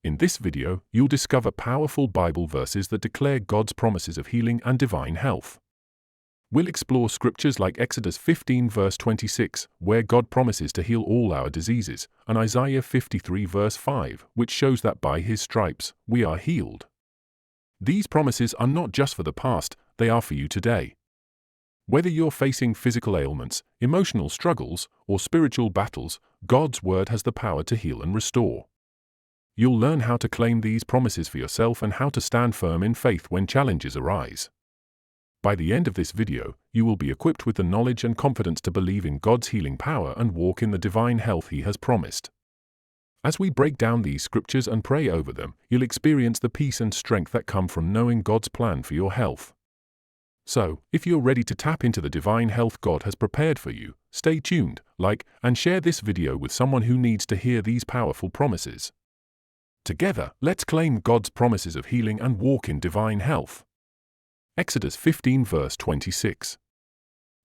In this video, you'll discover powerful Bible verses that declare God's promises of healing and divine health. We'll explore scriptures like Exodus 15 verse 26, where God promises to heal all our diseases, and Isaiah 53 verse 5, which shows that by His stripes, we are healed. These promises are not just for the past, they are for you today. Whether you're facing physical ailments, emotional struggles, or spiritual battles, God's word has the power to heal and restore. You'll learn how to claim these promises for yourself and how to stand firm in faith when challenges arise. By the end of this video, you will be equipped with the knowledge and confidence to believe in God's healing power and walk in the divine health He has promised. As we break down these scriptures and pray over them, you'll experience the peace and strength that come from knowing God's plan for your health. So, if you're ready to tap into the divine health God has prepared for you, stay tuned, like, and share this video with someone who needs to hear these powerful promises. Together, let's claim God's promises of healing and walk in divine health. Exodus 15 verse 26.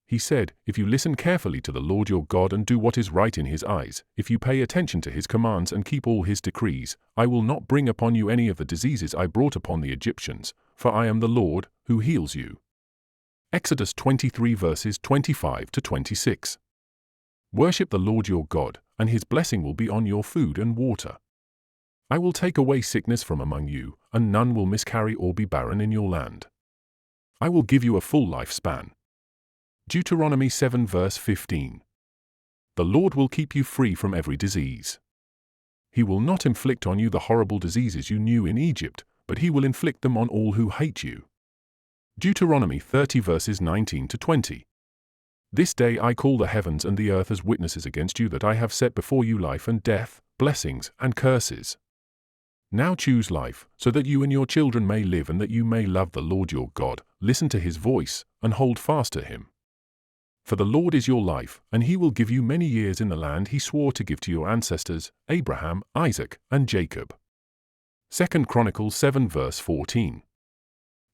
He said, "If you listen carefully to the Lord your God and do what is right in His eyes, if you pay attention to His commands and keep all His decrees, I will not bring upon you any of the diseases I brought upon the Egyptians, for I am the Lord, who heals you." Exodus 23 verses 25 to 26. Worship the Lord your God, and His blessing will be on your food and water. I will take away sickness from among you, and none will miscarry or be barren in your land. I will give you a full lifespan. Deuteronomy 7 verse 15. The Lord will keep you free from every disease. He will not inflict on you the horrible diseases you knew in Egypt, but He will inflict them on all who hate you. Deuteronomy 30 verses 19 to 20. This day I call the heavens and the earth as witnesses against you that I have set before you life and death, blessings and curses. Now choose life, so that you and your children may live and that you may love the Lord your God, listen to His voice, and hold fast to Him. For the Lord is your life, and He will give you many years in the land He swore to give to your ancestors, Abraham, Isaac, and Jacob. 2 Chronicles 7 verse 14.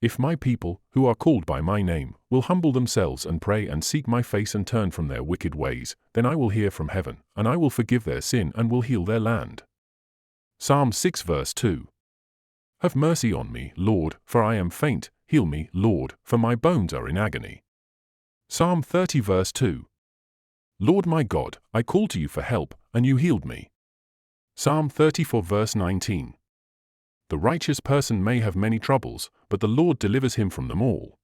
If my people, who are called by my name, will humble themselves and pray and seek my face and turn from their wicked ways, then I will hear from heaven, and I will forgive their sin and will heal their land. Psalm 6 verse 2. Have mercy on me, Lord, for I am faint, heal me, Lord, for my bones are in agony. Psalm 30 verse 2. Lord my God, I called to you for help, and you healed me. Psalm 34 verse 19. The righteous person may have many troubles, but the Lord delivers him from them all.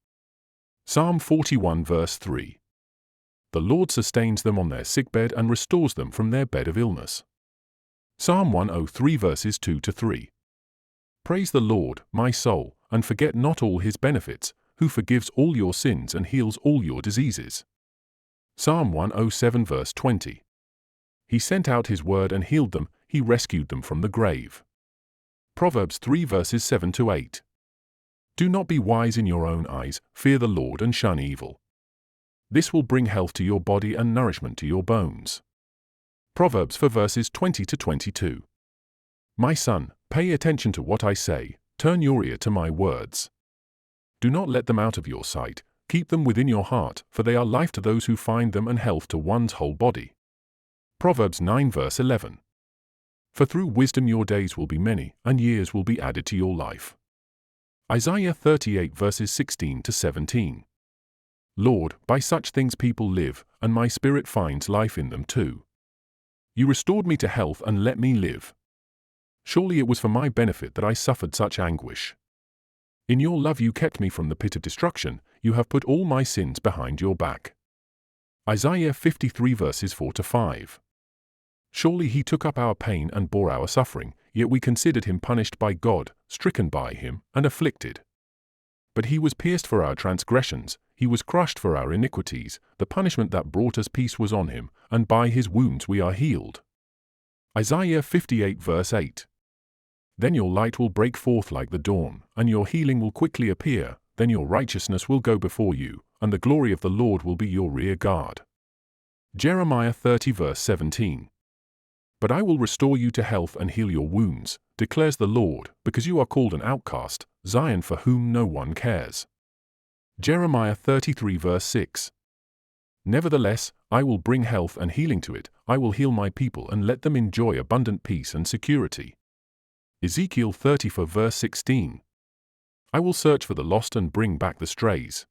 Psalm 41 verse 3. The Lord sustains them on their sickbed and restores them from their bed of illness. Psalm 103 verses 2 to 3. Praise the Lord, my soul, and forget not all His benefits, who forgives all your sins and heals all your diseases. Psalm 107 verse 20. He sent out His word and healed them, He rescued them from the grave. Proverbs 3 verses 7 to 8. Do not be wise in your own eyes, fear the Lord and shun evil. This will bring health to your body and nourishment to your bones. Proverbs 4 verses 20 to 22. My son, pay attention to what I say, turn your ear to my words. Do not let them out of your sight, keep them within your heart, for they are life to those who find them and health to one's whole body. Proverbs 9 verse 11. For through wisdom your days will be many, and years will be added to your life. Isaiah 38 verses 16 to 17. Lord, by such things people live, and my spirit finds life in them too. You restored me to health and let me live. Surely it was for my benefit that I suffered such anguish. In your love you kept me from the pit of destruction, you have put all my sins behind your back. Isaiah 53 verses 4 to 5. Surely He took up our pain and bore our suffering, yet we considered Him punished by God, stricken by Him, and afflicted. But He was pierced for our transgressions, He was crushed for our iniquities, the punishment that brought us peace was on Him, and by His wounds we are healed. Isaiah 58 verse 8. Then your light will break forth like the dawn, and your healing will quickly appear, then your righteousness will go before you, and the glory of the Lord will be your rear guard. Jeremiah 30 verse 17. But I will restore you to health and heal your wounds, declares the Lord, because you are called an outcast, Zion for whom no one cares. Jeremiah 33 verse 6. Nevertheless, I will bring health and healing to it, I will heal my people and let them enjoy abundant peace and security. Ezekiel 34 verse 16. I will search for the lost and bring back the strays.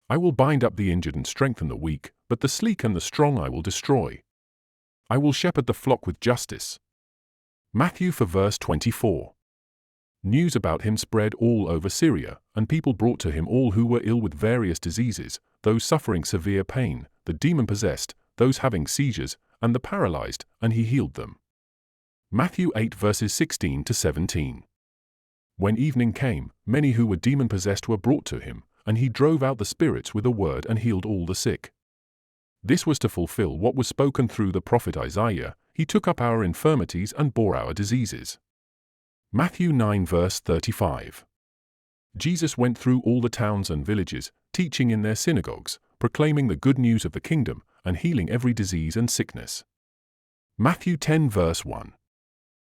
I will bind up the injured and strengthen the weak, but the sleek and the strong I will destroy. I will shepherd the flock with justice. Matthew 4 verse 24. News about him spread all over Syria, and people brought to him all who were ill with various diseases, those suffering severe pain, the demon-possessed, those having seizures, and the paralyzed, and he healed them. Matthew 8 verses 16 to 17. When evening came, many who were demon-possessed were brought to him, and he drove out the spirits with a word and healed all the sick. This was to fulfill what was spoken through the prophet Isaiah, he took up our infirmities and bore our diseases. Matthew 9 verse 35. Jesus went through all the towns and villages, teaching in their synagogues, proclaiming the good news of the kingdom, and healing every disease and sickness. Matthew 10 verse 1.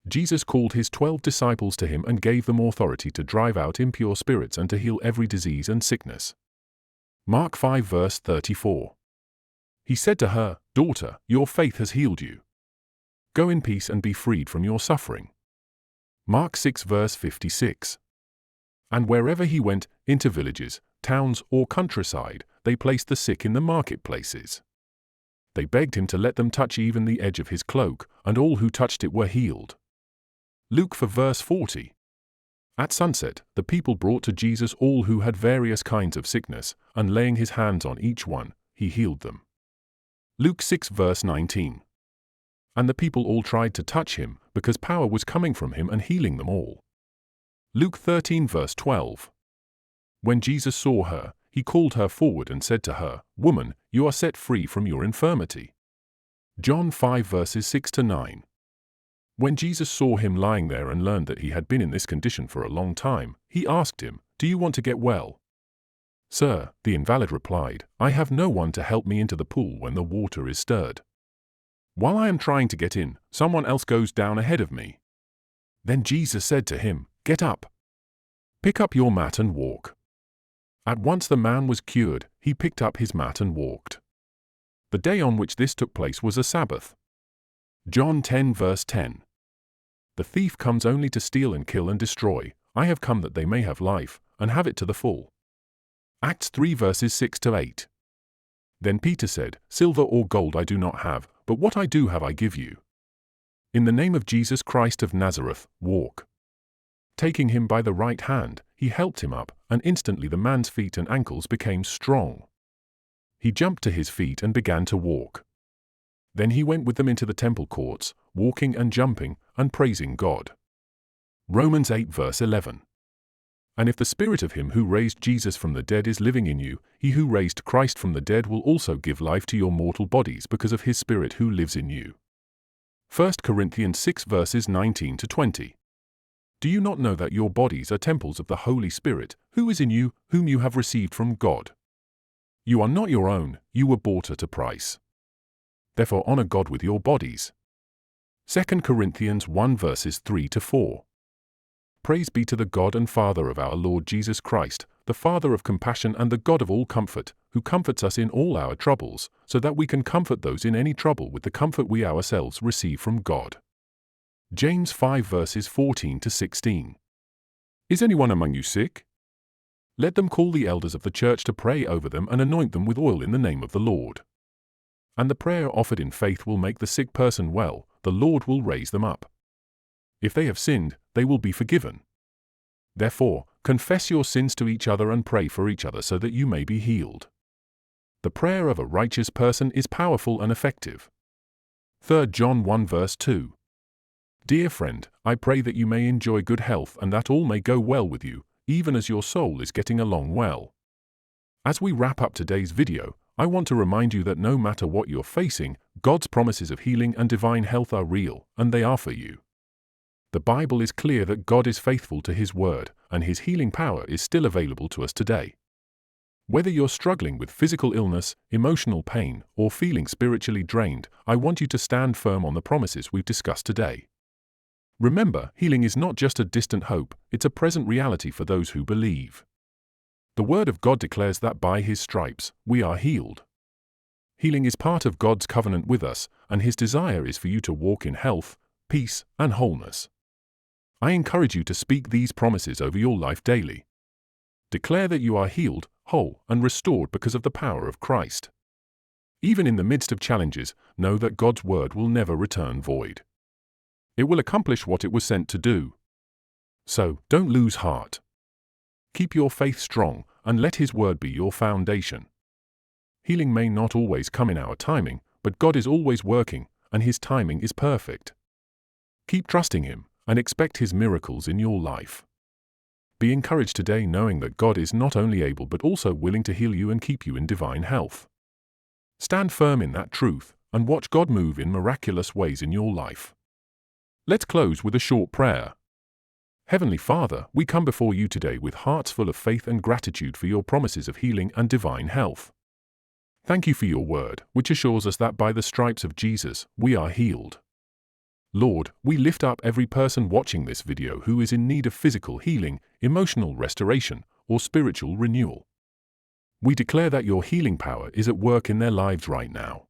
Jesus called his 12 disciples to him and gave them authority to drive out impure spirits and to heal every disease and sickness. Mark 5 verse 34. He said to her, "Daughter, your faith has healed you. Go in peace and be freed from your suffering." Mark 6 verse 56. And wherever he went, into villages, towns, or countryside, they placed the sick in the marketplaces. They begged him to let them touch even the edge of his cloak, and all who touched it were healed. Luke 4 verse 40. At sunset, the people brought to Jesus all who had various kinds of sickness, and laying his hands on each one, he healed them. Luke 6 verse 19. And the people all tried to touch him, because power was coming from him and healing them all. Luke 13 verse 12. When Jesus saw her, he called her forward and said to her, "Woman, you are set free from your infirmity." John 5 verses 6 to 9. When Jesus saw him lying there and learned that he had been in this condition for a long time, he asked him, "Do you want to get well?" "Sir," the invalid replied, "I have no one to help me into the pool when the water is stirred. While I am trying to get in, someone else goes down ahead of me." Then Jesus said to him, "Get up. Pick up your mat and walk." At once the man was cured, he picked up his mat and walked. The day on which this took place was a Sabbath. John 10 verse 10. The thief comes only to steal and kill and destroy. I have come that they may have life, and have it to the full. Acts 3 verses 6 to 8. Then Peter said, "Silver or gold I do not have, but what I do have I give you. In the name of Jesus Christ of Nazareth, walk." Taking him by the right hand, he helped him up, and instantly the man's feet and ankles became strong. He jumped to his feet and began to walk. Then he went with them into the temple courts, walking and jumping, and praising God. Romans 8 verse 11. And if the spirit of him who raised Jesus from the dead is living in you, he who raised Christ from the dead will also give life to your mortal bodies because of his spirit who lives in you. 1 Corinthians 6 verses 19 to 20. Do you not know that your bodies are temples of the Holy Spirit, who is in you, whom you have received from God? You are not your own, you were bought at a price. Therefore honor God with your bodies. 2 Corinthians 1 verses 3 to 4. Praise be to the God and Father of our Lord Jesus Christ, the Father of compassion and the God of all comfort, who comforts us in all our troubles, so that we can comfort those in any trouble with the comfort we ourselves receive from God. James 5 verses 14 to 16. Is anyone among you sick? Let them call the elders of the church to pray over them and anoint them with oil in the name of the Lord. And the prayer offered in faith will make the sick person well, the Lord will raise them up. If they have sinned, they will be forgiven. Therefore, confess your sins to each other and pray for each other so that you may be healed. The prayer of a righteous person is powerful and effective. 3 John 1 verse 2. Dear friend, I pray that you may enjoy good health and that all may go well with you, even as your soul is getting along well. As we wrap up today's video, I want to remind you that no matter what you're facing, God's promises of healing and divine health are real, and they are for you. The Bible is clear that God is faithful to His word, and His healing power is still available to us today. Whether you're struggling with physical illness, emotional pain, or feeling spiritually drained, I want you to stand firm on the promises we've discussed today. Remember, healing is not just a distant hope, it's a present reality for those who believe. The Word of God declares that by His stripes, we are healed. Healing is part of God's covenant with us, and His desire is for you to walk in health, peace, and wholeness. I encourage you to speak these promises over your life daily. Declare that you are healed, whole, and restored because of the power of Christ. Even in the midst of challenges, know that God's word will never return void. It will accomplish what it was sent to do. So, don't lose heart. Keep your faith strong, and let His word be your foundation. Healing may not always come in our timing, but God is always working, and His timing is perfect. Keep trusting Him, and expect His miracles in your life. Be encouraged today knowing that God is not only able but also willing to heal you and keep you in divine health. Stand firm in that truth, and watch God move in miraculous ways in your life. Let's close with a short prayer. Heavenly Father, we come before you today with hearts full of faith and gratitude for your promises of healing and divine health. Thank you for your word, which assures us that by the stripes of Jesus, we are healed. Lord, we lift up every person watching this video who is in need of physical healing, emotional restoration, or spiritual renewal. We declare that your healing power is at work in their lives right now.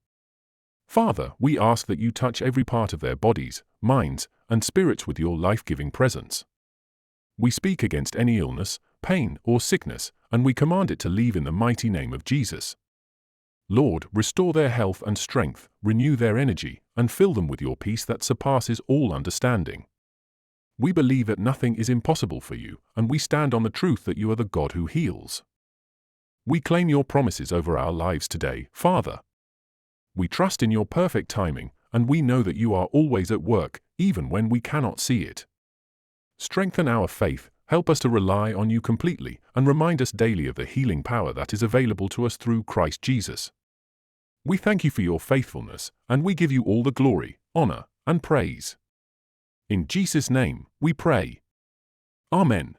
Father, we ask that you touch every part of their bodies, minds, and spirits with your life-giving presence. We speak against any illness, pain, or sickness, and we command it to leave in the mighty name of Jesus. Lord, restore their health and strength, renew their energy, and fill them with your peace that surpasses all understanding. We believe that nothing is impossible for you, and we stand on the truth that you are the God who heals. We claim your promises over our lives today, Father. We trust in your perfect timing, and we know that you are always at work, even when we cannot see it. Strengthen our faith, help us to rely on you completely, and remind us daily of the healing power that is available to us through Christ Jesus. We thank you for your faithfulness, and we give you all the glory, honor, and praise. In Jesus' name, we pray. Amen.